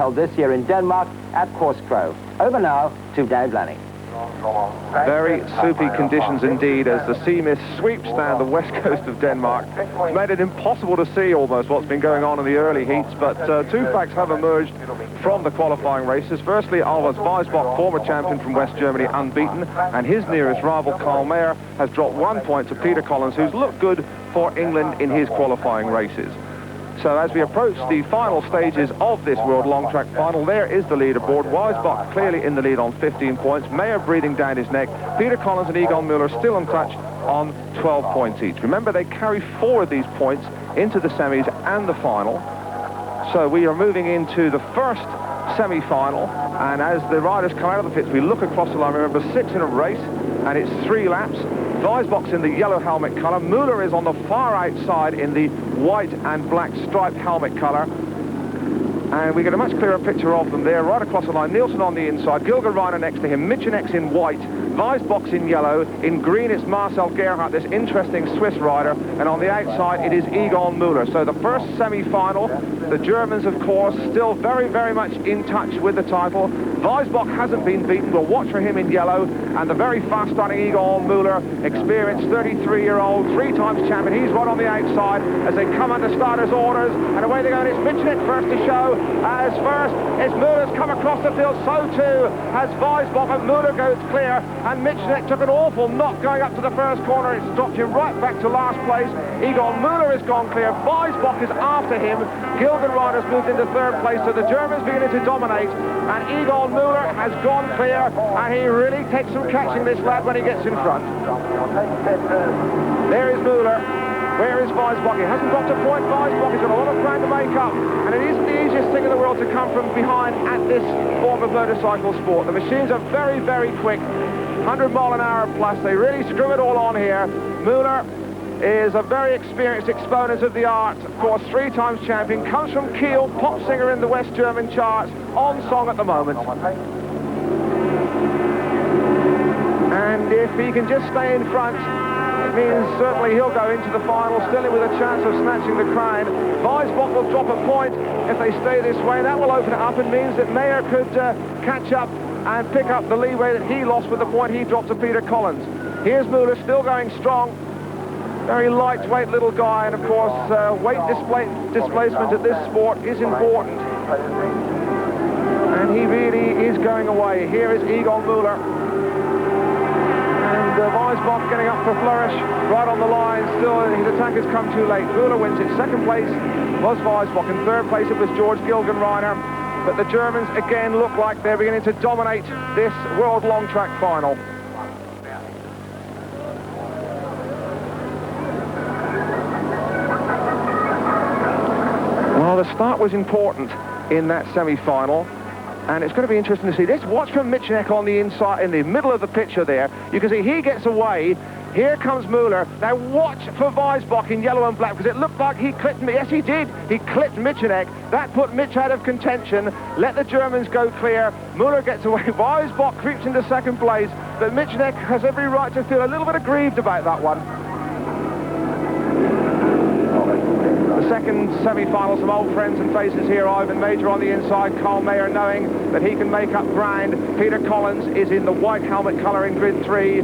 held this year in Denmark at Korskrog. Over now to Dave Lanning. Very soupy conditions indeed as the sea mist sweeps down the west coast of Denmark. It's made it impossible to see almost what's been going on in the early heats, but two facts have emerged from the qualifying races. Firstly, Alvars Weisbach, former champion from West Germany, unbeaten, and his nearest rival, Carl Mayer, has dropped 1 point to Peter Collins, who's looked good for England in his qualifying races. So as we approach the final stages of this World Long Track final, there is the leaderboard. Weisbach clearly in the lead on 15 points. Mayer breathing down his neck. Peter Collins and Egon Müller still untouched on 12 points each. Remember, they carry 4 of these points into the semis and the final. So we are moving into the first semi-final, and as the riders come out of the pits, we look across the line. Remember, 6 in a race, and it's 3 laps. Weisbach's in the yellow helmet colour. Müller is on the far outside in the white and black striped helmet colour. And we get a much clearer picture of them there, right across the line. Nielsen on the inside, Gilgen Reiner next to him, Micheneck's in white, Weisbach's in yellow, in green it's Marcel Gerhardt, this interesting Swiss rider, and on the outside it is Egon Müller. So the first semi-final, the Germans of course still very, very much in touch with the title. Weisbach hasn't been beaten, we'll watch for him in yellow, and the very fast-starting Egon Müller, experienced 33-year-old, 3-time champion, he's right on the outside as they come under starters' orders, and away they go, and it's Micheneck first to show. As first, as Müller's come across the field, so too has Weisbach, and Müller goes clear, and Micheneck took an awful knock going up to the first corner. It's dropped him right back to last place. Egon Müller has gone clear. Weisbach is after him. Gilgen Reiner's moved into 3rd place, so the Germans beginning to dominate, and Egon Müller has gone clear, and he really takes some catching, this lad, when he gets in front. There is Müller. Where is Weisbach? He hasn't dropped a point. Weisbach has got a lot of ground to make up, and it isn't the easiest thing in the world to come from behind at this form of motorcycle sport. The machines are very, very quick, 100-mile-an-hour plus. They really screw it all on here. Müller is a very experienced exponent of the art, of course, 3-time champion, comes from Kiel, pop singer in the West German charts, on song at the moment. And if he can just stay in front, it means certainly he'll go into the final, still with a chance of snatching the crown. Weisbach will drop a point if they stay this way. That will open it up and means that Mayer could catch up and pick up the leeway that he lost with the point he dropped to Peter Collins. Here's Müller still going strong. Very lightweight little guy, and of course weight displacement at this sport is important. And he really is going away. Here is Egon Müller. And Weisbach getting up for flourish, right on the line. Still, his attack has come too late. Müller wins it. 2nd place was Weisbach. In 3rd place it was George Gilgen Reiner. But the Germans again look like they're beginning to dominate this World Long Track final. Well, the start was important in that semi-final. And it's going to be interesting to see this. Watch from Micheneck on the inside, in the middle of the picture there. You can see he gets away. Here comes Müller. Now watch for Weisbach in yellow and black, because it looked like he clipped me. Yes, he did. He clipped Micheneck. That put Mitch out of contention. Let the Germans go clear. Müller gets away. Weisbach creeps into 2nd place, but Micheneck has every right to feel a little bit aggrieved about that one. The second semi-final, some old friends and faces here. Ivan Major on the inside, Carl Mayer knowing that he can make up ground. Peter Collins is in the white helmet colour in grid 3.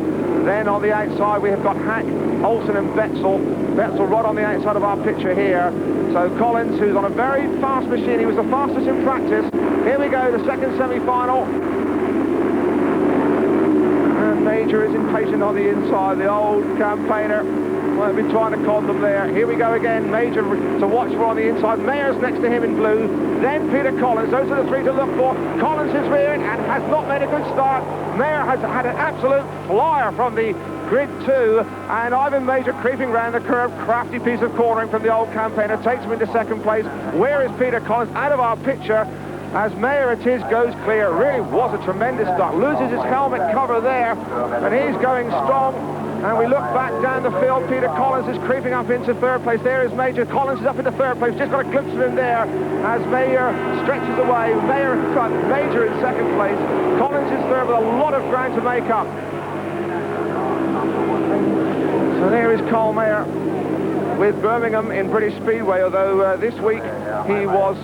Then on the outside we have got Hack, Olsen and Betzel. Betzel right on the outside of our picture here. So Collins, who's on a very fast machine, he was the fastest in practice. Here we go, the second semi-final. And Major is impatient on the inside, the old campaigner. Won't be trying to con them there. Here we go again. Major to watch for on the inside. Mayer's next to him in blue. Then Peter Collins. Those are the 3 to look for. Collins is rearing and has not made a good start. Mayer has had an absolute flyer from the grid 2. And Ivan Major creeping round the curve. Crafty piece of cornering from the old campaigner. Takes him into 2nd place. Where is Peter Collins? Out of our picture. As Mayer at his goes clear. It really was a tremendous start. Loses his helmet cover there. And he's going strong. And we look back down the field. Peter Collins is creeping up into 3rd place. There is Major. Collins is up into 3rd place. Just got a glimpse of him there as Mayer stretches away. Mayer in front. Major in 2nd place. Collins is 3rd with a lot of ground to make up. So there is Carl Mayer with Birmingham in British Speedway, although this week he was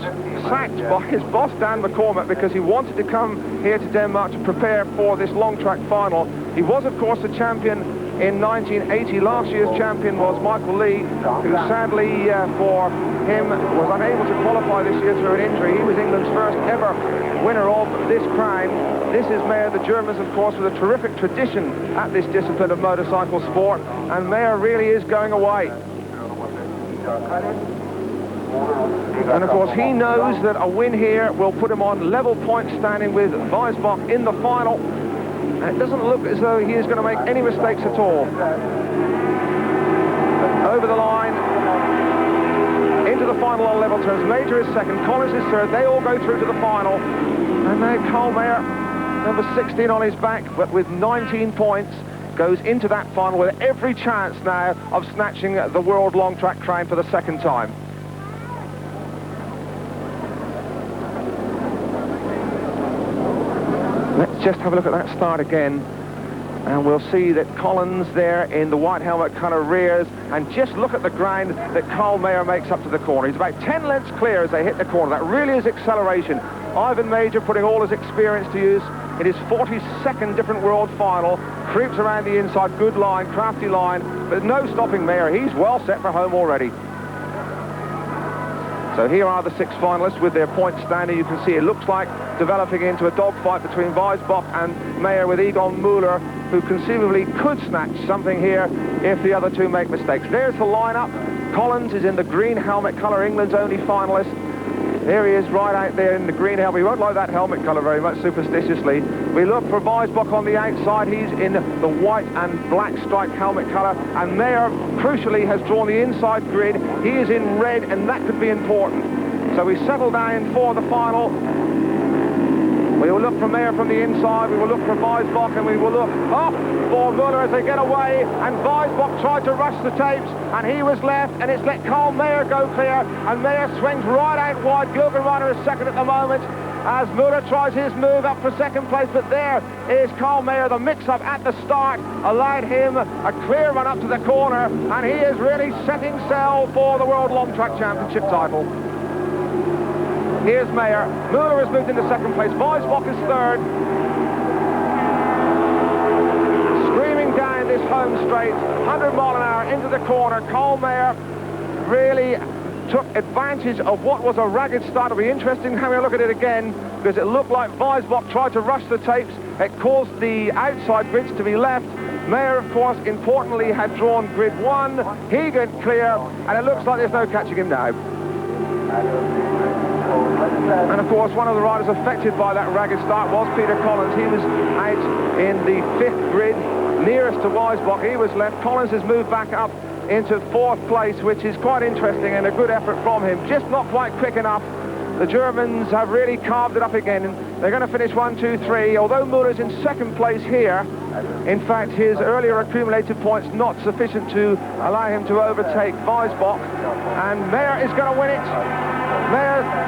sacked by his boss Dan McCormack because he wanted to come here to Denmark to prepare for this long track final. He was, of course, the champion in 1980. Last year's champion was Michael Lee, who sadly for him was unable to qualify this year through an injury. He was England's first ever winner of this crown. This is Mayer. The Germans, of course, with a terrific tradition at this discipline of motorcycle sport, and Mayer really is going away. And of course he knows that a win here will put him on level point standing with Weisbach in the final, and it doesn't look as though he is going to make any mistakes at all. Over the line into the final on level terms. Major is second, Collins is third. They all go through to the final, and now Carl Mayer, number 16 on his back, but with 19 points, goes into that final with every chance now of snatching the World Long Track crown for the second time. Let's just have a look at that start again, and we'll see that Collins there in the white helmet colour rears, and just look at the grind that Carl Mayer makes up to the corner. He's about 10 lengths clear as they hit the corner. That really is acceleration. Ivan Major putting all his experience to use in his 42nd different world final, creeps around the inside, good line, crafty line, but no stopping Mayer. He's well set for home already. So here are the 6 finalists with their points standing. You can see it looks like developing into a dogfight between Weisbach and Mayer, with Egon Müller, who conceivably could snatch something here if the other two make mistakes. There's the lineup. Collins is in the green helmet colour, England's only finalist. There he is right out there in the green helmet. We won't like that helmet colour very much, superstitiously. We look for Weisbach on the outside. He's in the white and black striped helmet colour. And Mayer, crucially, has drawn the inside grid. He is in red, and that could be important. So we settle down for the final. We will look for Mayer from the inside. We will look for Weisbach, and we will look off for Müller as they get away. And Weisbach tried to rush the tapes, and he was left, and it's let Carl Mayer go clear. And Mayer swings right out wide. Gilgenreiner is second at the moment as Müller tries his move up for second place. But there is Carl Mayer. The mix-up at the start allowed him a clear run up to the corner, and he is really setting sail for the World Long Track Championship title. Here's Mayer. Müller has moved into second place. Weisbach is third. Screaming down this home straight, 100 mile an hour into the corner. Carl Mayer really took advantage of what was a ragged start. It'll be interesting having a look at it again, because it looked like Weisbach tried to rush the tapes. It caused the outside grids to be left. Mayer, of course, importantly, had drawn grid 1. He got clear, and it looks like there's no catching him now. And of course, one of the riders affected by that ragged start was Peter Collins. He was out in the 5th grid, nearest to Weisbach. He was left. Collins has moved back up into 4th place, which is quite interesting and a good effort from him. Just not quite quick enough. The Germans have really carved it up again. They're going to finish 1, 2, 3. Although Müller's in second place here, in fact, his earlier accumulated points not sufficient to allow him to overtake Weisbach. And Mayer is going to win it.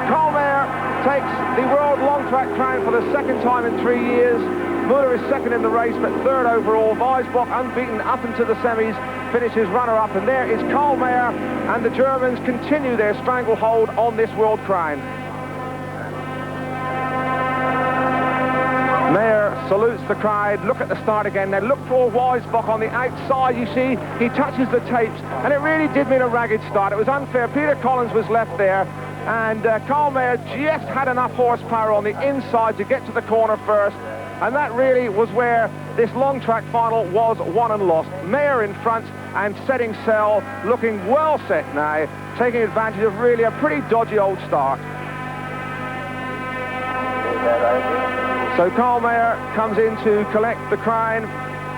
Carl Mayer takes the World Long Track crown for the second time in 3 years. Müller is second in the race, but third overall. Weisbach, unbeaten up into the semis, finishes runner-up. And there is Carl Mayer, and the Germans continue their stranglehold on this world crown. Mayer salutes the crowd. Look at the start again. Now look for Weisbach on the outside. You see, he touches the tapes, and it really did mean a ragged start. It was unfair. Peter Collins was left there, and Carl Mayer just had enough horsepower on the inside to get to the corner first, and that really was where this long track final was won and lost. Mayer in front and setting sail, looking well set now, taking advantage of really a pretty dodgy old start. So Carl Mayer comes in to collect the crown,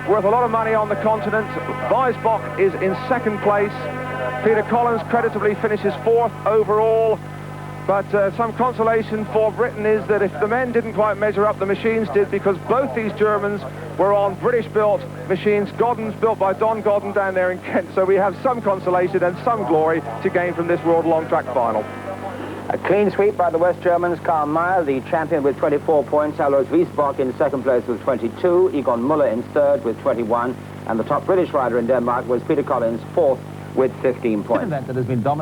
worth a lot of money on the continent. Weisbach is in second place. Peter Collins creditably finishes 4th overall. But some consolation for Britain is that if the men didn't quite measure up, the machines did, because both these Germans were on British-built machines. Godden's built by Don Godden down there in Kent. So we have some consolation and some glory to gain from this World Long Track final. A clean sweep by the West Germans. Carl Mayer, the champion, with 24 points. Alois Weisbach in second place with 22. Egon Müller in third with 21. And the top British rider in Denmark was Peter Collins, 4th with 15 points. An event that has been dominated